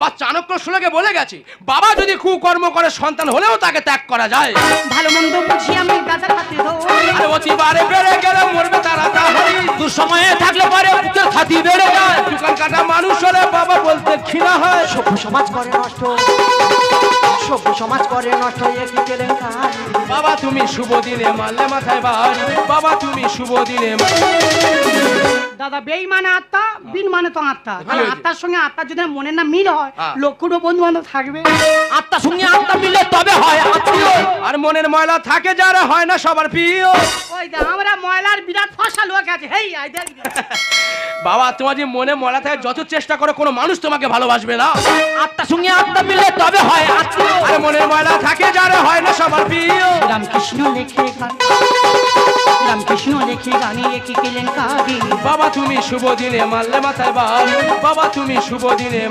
বা চাণক্য শ্লোকে বলে গেছে, বাবা যদি কুকর্ম করে সন্তান হলেও তাকে ত্যাগ করা যায়। ভালো মন্দ বুঝি আমি দাদার হাতে ধরি, আর অতিবারে বেড়ে গেলে মরবে তাড়াতাড়ি। দুঃসময়ে থাকলে পরে বুকের ছাতি বেড়ে যায়। দোকান কাটা মানুষ হলে বাবা বলতে ঘৃণা হয়। সভ্য সমাজ করে নষ্ট, সভ্য সমাজ করে নষ্ট, একই কেলেঙ্কারি। বাবা তুমি শুভ দিনে মারলে মাথায় বাড়ি, বাবা তুমি শুভ দিনে দাদা বেঈমানে আত্মা, বিন মানে তো আত্মা, তাহলে হয়েছে? আত্মার সঙ্গে আত্মার যদি মনের না মিল হয়, হ্যাঁ। লক্ষণও বন্ধু বান্ধব থাকবে। আত্মার সঙ্গে আত্মা মিলে তবে হয় আত্মীয়। আর মনের ময়লা থাকে যারা হয় না সবার প্রিয়। ওই যে আমরা ময়লার বিরাট ফসা লোক আছে, হেই আই দেখ। বাবা তোমার যে মনে ময়লা থাকে, যত চেষ্টা করো কোনো মানুষ তোমাকে ভালোবাসবে না। আত্মার সঙ্গে আত্মা মিলে তবে হয় আত্মীয়। আর মনের ময়লা থাকে যারা হয় না সবার প্রিয়। রামকৃষ্ণ লেখে গান, রামকৃষ্ণ লেখে গানে একই কেলেঙ্কারি। বাবা তুমি শুভ দিনে মারলে মাথায় বাড়ি, বাবা তুমি শুভ দিনে